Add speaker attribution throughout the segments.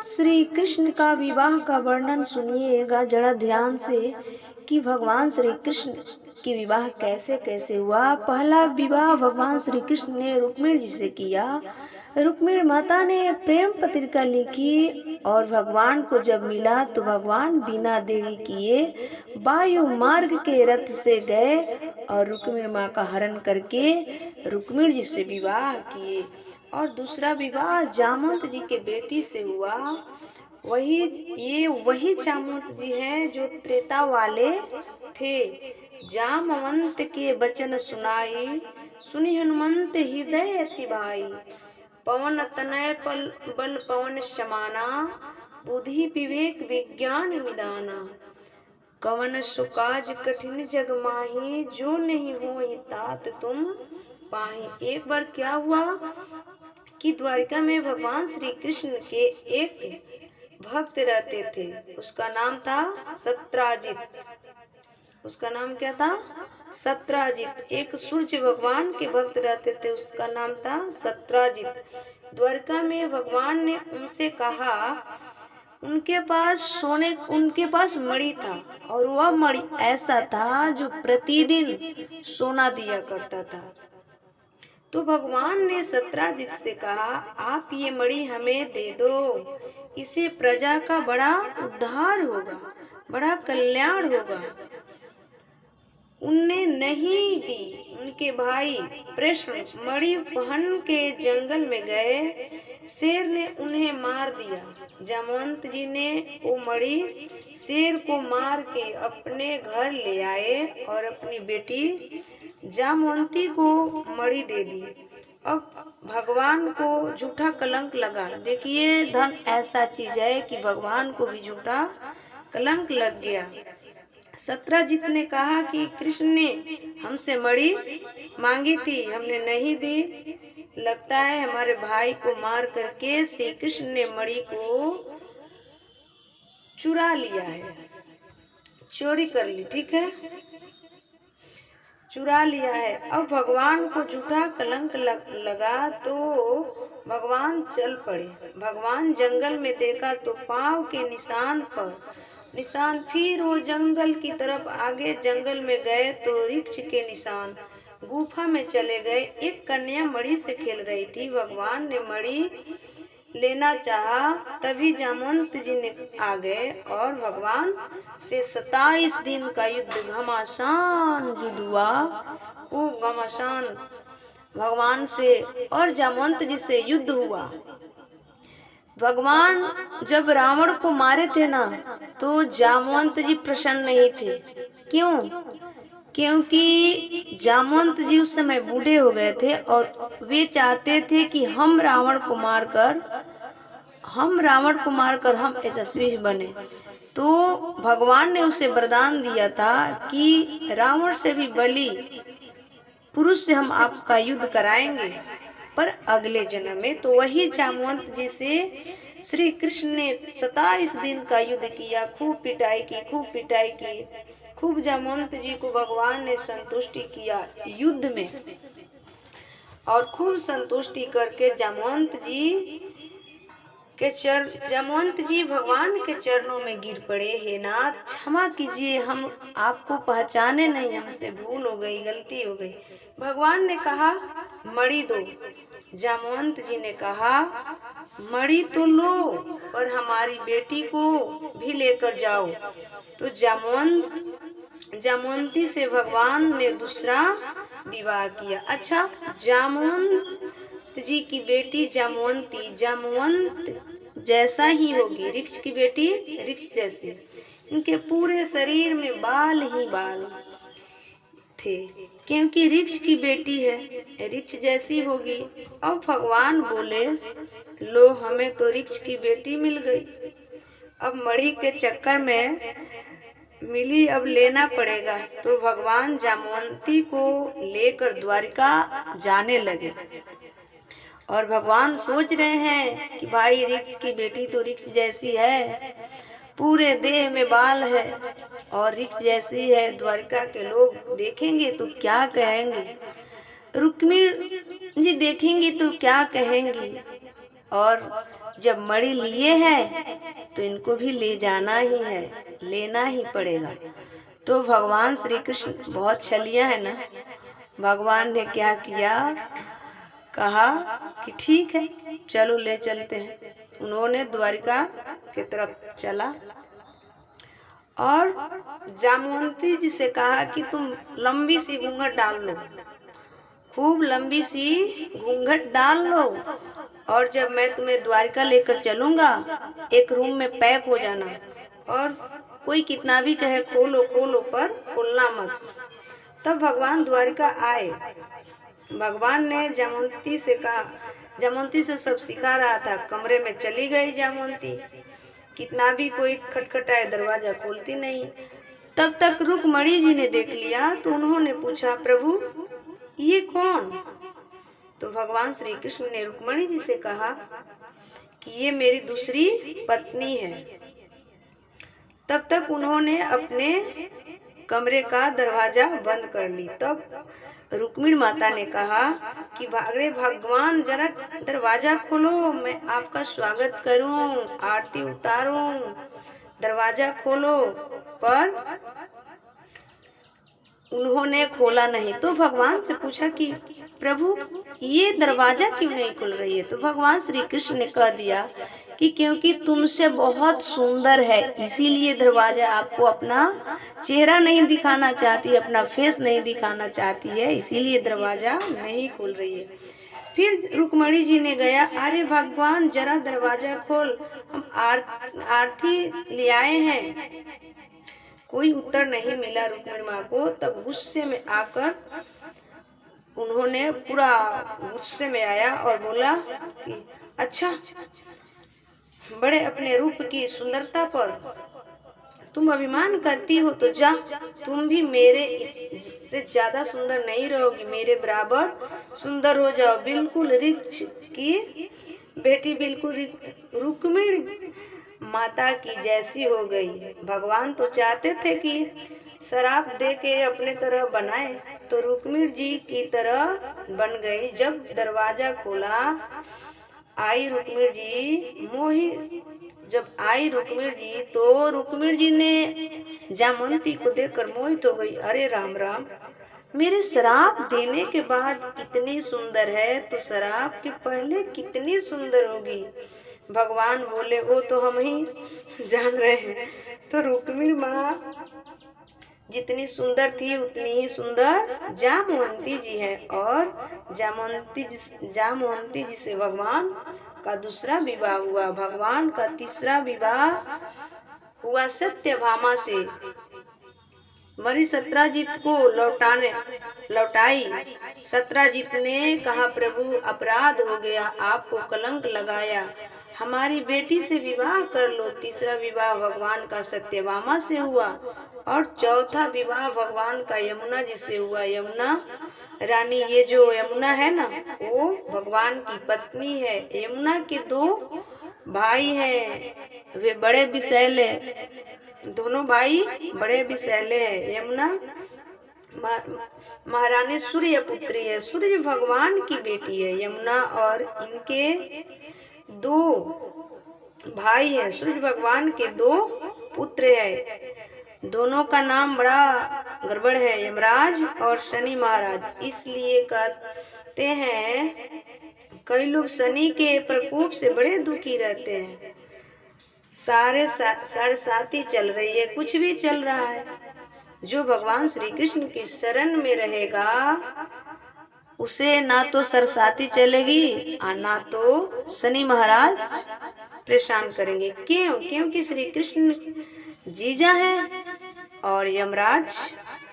Speaker 1: श्री कृष्ण का विवाह का वर्णन सुनिएगा जरा ध्यान से कि भगवान श्री कृष्ण की विवाह कैसे कैसे हुआ। पहला विवाह भगवान श्री कृष्ण ने रुक्मिणी जी से किया। रुक्मिणी माता ने प्रेम पत्रिका लिखी और भगवान को जब मिला तो भगवान बिना देरी किए वायु मार्ग के रथ से गए और रुक्मिणी माँ का हरण करके रुक्मिणी जी से विवाह किए। और दूसरा विवाह जामवंत जी के बेटी से हुआ। वही जामवंत जी हैं जो त्रेता वाले थे। जामवंत के वचन सुनाई, सुनी हनुमंत हृदय अति भाई। पवन तनय बल पवन समाना, बुद्धि विवेक विज्ञान निदाना। कवन सुकाज कठिन जग माही, जो नहीं होई तात तुम पाही। एक बार क्या हुआ कि द्वारिका में भगवान श्री कृष्ण के एक भक्त रहते थे। उसका नाम था सत्राजित। उसका नाम क्या था? सत्राजित। एक सूर्य भगवान के भक्त रहते थे, उसका नाम था सत्राजित। द्वारका में भगवान ने उनसे कहा, उनके पास मणि था और वह मणि ऐसा था जो प्रतिदिन सोना दिया करता था। तो भगवान ने सत्राजित से कहा, आप ये मणि हमें दे दो, इससे प्रजा का बड़ा उद्धार होगा, बड़ा कल्याण होगा। उनने नहीं दी। उनके भाई प्रश्न मणि पहन के जंगल में गए, शेर ने उन्हें मार दिया। जामवंत जी ने वो मणि शेर को मार के अपने घर ले आए और अपनी बेटी जामवंती को मणि दे दी। अब भगवान को झूठा कलंक लगा। देखिए, धन ऐसा चीज है कि भगवान को भी झूठा कलंक लग गया। सत्राजित ने कहा कि कृष्ण ने हमसे मणि मांगी थी, हमने नहीं दी। लगता है हमारे भाई को मार करके श्री कृष्ण ने मणि को चुरा लिया है, चोरी कर ली। ठीक है, चुरा लिया है। अब भगवान को झूठा कलंक लगा तो भगवान चल पड़े। भगवान जंगल में देखा तो पांव के निशान फिर वो जंगल की तरफ आगे जंगल में गए तो वृक्ष के निशान। गुफा में चले गए। एक कन्या मणि से खेल रही थी। भगवान ने मणि लेना चाहा, तभी जामवंत जी ने आ गए और भगवान से 27 दिन का युद्ध, घमासान युद्ध हुआ। वो घमासान भगवान से और जामवंत जी से युद्ध हुआ। भगवान जब रावण को मारे थे ना, तो जामवंत जी प्रसन्न नहीं थे। क्यों? क्योंकि जामवंत जी उस समय बूढ़े हो गए थे और वे चाहते थे कि हम रावण को मारकर हम यशस्वी बने। तो भगवान ने उसे वरदान दिया था कि रावण से भी बली पुरुष से हम आपका युद्ध कराएंगे, पर अगले जन्म में। तो वही जामवंत जी से श्री कृष्ण ने 27 दिन का युद्ध किया। खूब पिटाई की। खूब जामवंत जी को भगवान ने संतुष्टि किया युद्ध में, और खूब संतुष्टि करके जामवंत जी भगवान के चरणों में गिर पड़े। हे नाथ, क्षमा कीजिए, हम आपको पहचाने नहीं, हमसे भूल हो गई, गलती हो गई। भगवान ने कहा, मणि दो। जामवंत जी ने कहा, मणि तो लो, पर हमारी बेटी को भी लेकर जाओ। तो जामवंती से भगवान ने दूसरा विवाह किया। अच्छा, जामवंत जी की बेटी जामवंत जैसा ही होगी। वृक्ष की बेटी वृक्ष जैसी। इनके पूरे शरीर में बाल ही बाल थे, क्योंकि वृक्ष की बेटी है, वृक्ष जैसी होगी। अब भगवान बोले, लो, हमें तो वृक्ष की बेटी मिल गई। अब मणि के चक्कर में मिली, अब लेना पड़ेगा। तो भगवान जामवंती को लेकर द्वारिका जाने लगे। और भगवान सोच रहे हैं कि भाई, वृक्ष की बेटी तो वृक्ष जैसी है, पूरे देह में बाल है और वृक्ष जैसी है। द्वारिका के लोग देखेंगे तो क्या कहेंगे, रुक्मिणी जी देखेंगी तो क्या कहेंगी। और जब मणि लिए हैं तो इनको भी ले जाना ही है, लेना ही पड़ेगा। तो भगवान श्री कृष्ण बहुत छलिया है ना, भगवान ने क्या किया, कहा कि ठीक है चलो ले चलते हैं। उन्होंने द्वारिका की तरफ चला और जामवंती जी से कहा कि तुम लंबी सी घूंघट डाल लो, खूब लंबी सी घूंघट डाल लो, और जब मैं तुम्हें द्वारिका लेकर चलूंगा एक रूम में पैक हो जाना, और कोई कितना भी कहे खोलो खोलो पर खोलना मत। तब भगवान द्वारिका आए। भगवान ने जामवंती से कहा, जामवंती से सब सिखा रहा था। कमरे में चली गई जामवंती, कितना भी कोई खटखटाए दरवाजा खोलती नहीं। तब तक रुक्मणी जी ने देख लिया तो उन्होंने पूछा, प्रभु ये कौन? तो भगवान श्री कृष्ण ने रुक्मणी जी से कहा कि ये मेरी दूसरी पत्नी है। तब तक उन्होंने अपने कमरे का दरवाजा बंद कर ली। तब रुक्मिणी माता ने कहा कि अरे भगवान जरा दरवाजा खोलो, मैं आपका स्वागत करूं, आरती उतारूं, दरवाजा खोलो। पर उन्होंने खोला नहीं। तो भगवान से पूछा कि प्रभु ये दरवाजा क्यों नहीं खुल रही है? तो भगवान श्री कृष्ण ने कह दिया कि क्योंकि तुमसे बहुत सुंदर है, इसीलिए दरवाजा आपको अपना चेहरा नहीं दिखाना चाहती, अपना फेस नहीं दिखाना चाहती है, इसीलिए दरवाजा नहीं खोल रही है। फिर रुक्मणी जी ने गया, अरे भगवान जरा दरवाजा खोल, हम आरती ले आए हैं। कोई उत्तर नहीं मिला रुक्मिणी माँ को। तब गुस्से में आकर उन्होंने पूरा गुस्से में आया और बोला कि अच्छा, बड़े अपने रूप की सुंदरता पर तुम अभिमान करती हो तो जा, तुम भी मेरे से ज्यादा सुंदर नहीं रहोगी, मेरे बराबर सुंदर हो जाओ, बिल्कुल ऋक्ष की बेटी, बिल्कुल रुक्मिणी माता की जैसी हो गई। भगवान तो चाहते थे कि शराब दे के अपने तरह बनाए, तो रुक्मिणी जी की तरह बन गई। जब दरवाजा खोला, आई रुक्मिणी जी मोही, जब आई रुक्मिणी जी तो रुक्मिणी जी ने जामवंती को देखकर मोहित हो गई। अरे राम राम, मेरे शराब देने के बाद कितनी सुंदर है, तो शराब के पहले कितनी सुंदर होगी। भगवान बोले वो तो हम ही जान रहे हैं। तो रुक्मिणी माँ जितनी सुंदर थी उतनी ही सुंदर जामवंती जी है, और जामवंती जी से भगवान का दूसरा विवाह हुआ। भगवान का तीसरा विवाह हुआ सत्यभामा से। मरी सत्राजित को लौटाई। सत्राजित ने कहा, प्रभु अपराध हो गया, आपको कलंक लगाया, हमारी बेटी से विवाह कर लो। तीसरा विवाह भगवान का सत्यभामा से हुआ, और चौथा विवाह भगवान का यमुना जी से हुआ। यमुना रानी, ये जो यमुना है ना, वो भगवान की पत्नी है। यमुना के दो भाई हैं, वे बड़े विषैले, दोनों भाई बड़े विषैले हैं। यमुना महारानी सूर्य पुत्री है, सूर्य भगवान की बेटी है यमुना, और इनके दो भाई हैं, सूर्य भगवान के दो पुत्र हैं। दोनों का नाम बड़ा गड़बड़ है, यमराज और शनि महाराज। इसलिए कहते हैं कई लोग शनि के प्रकोप से बड़े दुखी रहते हैं। साढ़े साथी चल रही है, कुछ भी चल रहा है। जो भगवान श्री कृष्ण की शरण में रहेगा उसे ना तो सरसाती चलेगी और ना तो शनि महाराज परेशान करेंगे। क्यों? क्योंकि श्री कृष्ण जीजा है और यमराज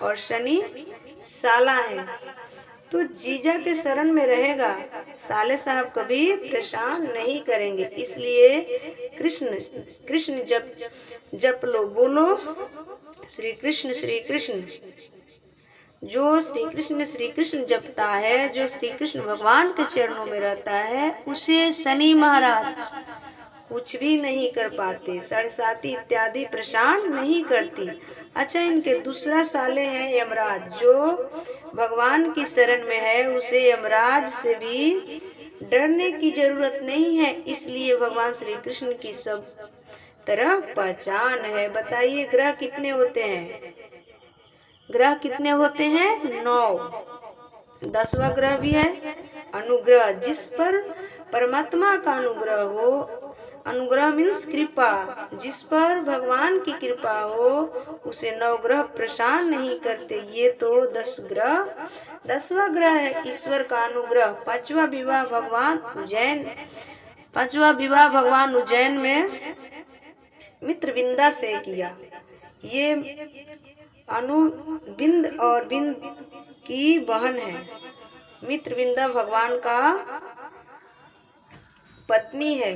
Speaker 1: और शनि साला है। तो जीजा के शरण में रहेगा, साले साहब कभी परेशान नहीं करेंगे। इसलिए कृष्ण जप लो, बोलो श्री कृष्ण श्री कृष्ण। जो श्री कृष्ण जपता है, जो श्री कृष्ण भगवान के चरणों में रहता है, उसे शनि महाराज कुछ भी नहीं कर पाते, सरसाती इत्यादि परेशान नहीं करती। अच्छा, इनके दूसरा साले हैं यमराज। जो भगवान की शरण में है उसे यमराज से भी डरने की जरूरत नहीं है, इसलिए भगवान श्री कृष्ण की सब तरह पहचान है। बताइए ग्रह कितने होते हैं? ग्रह कितने होते हैं? 9। 10वां ग्रह भी है अनुग्रह, जिस पर परमात्मा का अनुग्रह हो। अनुग्रह मीन्स कृपा, जिस पर भगवान की कृपा हो उसे 9 ग्रह परेशान नहीं करते। ये तो 10 ग्रह। 10वां ग्रह है ईश्वर का अनुग्रह। 5वां विवाह भगवान उज्जैन में मित्रविंदा से किया। ये अनुबिंद और बिंद की बहन है। मित्रविंदा भगवान का पत्नी है।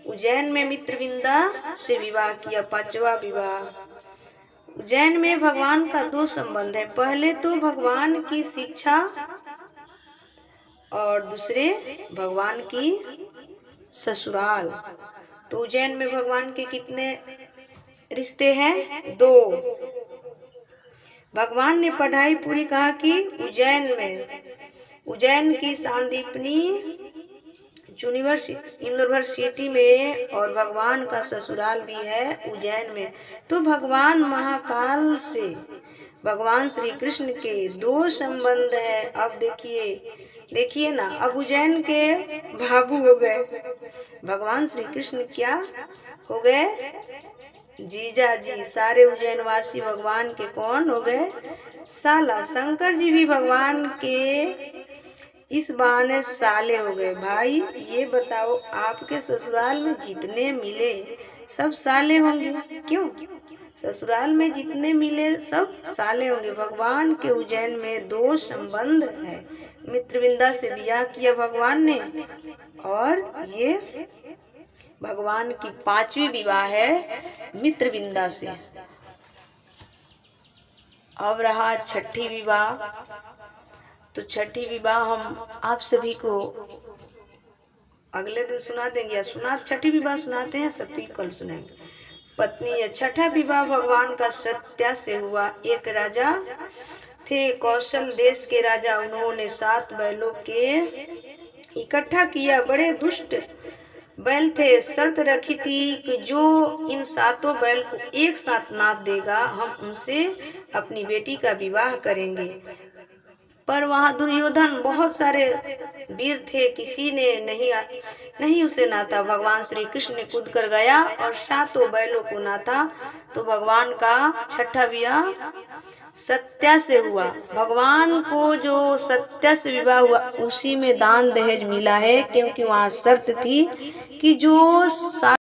Speaker 1: उज्जैन में मित्रविंदा से विवाह किया। 5वां विवाह। उज्जैन में भगवान का 2 संबंध है। पहले तो भगवान की शिक्षा और दूसरे भगवान की ससुराल। तो उज्जैन में भगवान के कितने रिश्ते हैं? 2। भगवान ने पढ़ाई पूरी कहा कि उज्जैन की सांदीपनी यूनिवर्सिटी में, और भगवान का ससुराल भी है उज्जैन में। तो भगवान महाकाल से भगवान श्री कृष्ण के 2 संबंध है। अब देखिए ना, अब उज्जैन के बाबू हो गए। भगवान श्री कृष्ण क्या हो गए? जीजा जी। सारे उज्जैनवासी भगवान के कौन हो गए? साला। शंकर जी भी भगवान के इस बहाने साले हो गए। भाई ये बताओ, आपके ससुराल में जितने मिले सब साले होंगे? क्यों? ससुराल में जितने मिले सब साले होंगे। भगवान के उज्जैन में 2 संबंध है। मित्रविंदा से ब्याह किया भगवान ने, और ये भगवान की 5वीं विवाह है मित्रविंदा से। अब रहा 6ठी विवाह। तो 6ठी विवाह हम आप सभी को अगले दिन सुना देंगे, या 6ठी विवाह सुनाते हैं, 7वीं कल सुनाएंगे। पत्नी है। 6ठा विवाह भगवान का सत्या से हुआ। एक राजा थे, कौशल देश के राजा। उन्होंने 7 बैलों के इकट्ठा किया। बड़े दुष्ट बैल थे। शर्त रखी थी कि जो इन 7 बैल को एक साथ नाथ देगा, हम उनसे अपनी बेटी का विवाह करेंगे। पर वहाँ दुर्योधन, बहुत सारे वीर थे, किसी ने नहीं उसे नाथा। भगवान श्री कृष्ण ने कूद कर गया और 7 बैलों को नाथा। तो भगवान का 6ठा विवाह सत्या से हुआ। भगवान को जो सत्या से विवाह हुआ उसी में दान दहेज मिला है, क्योंकि वहाँ शर्त थी कि जो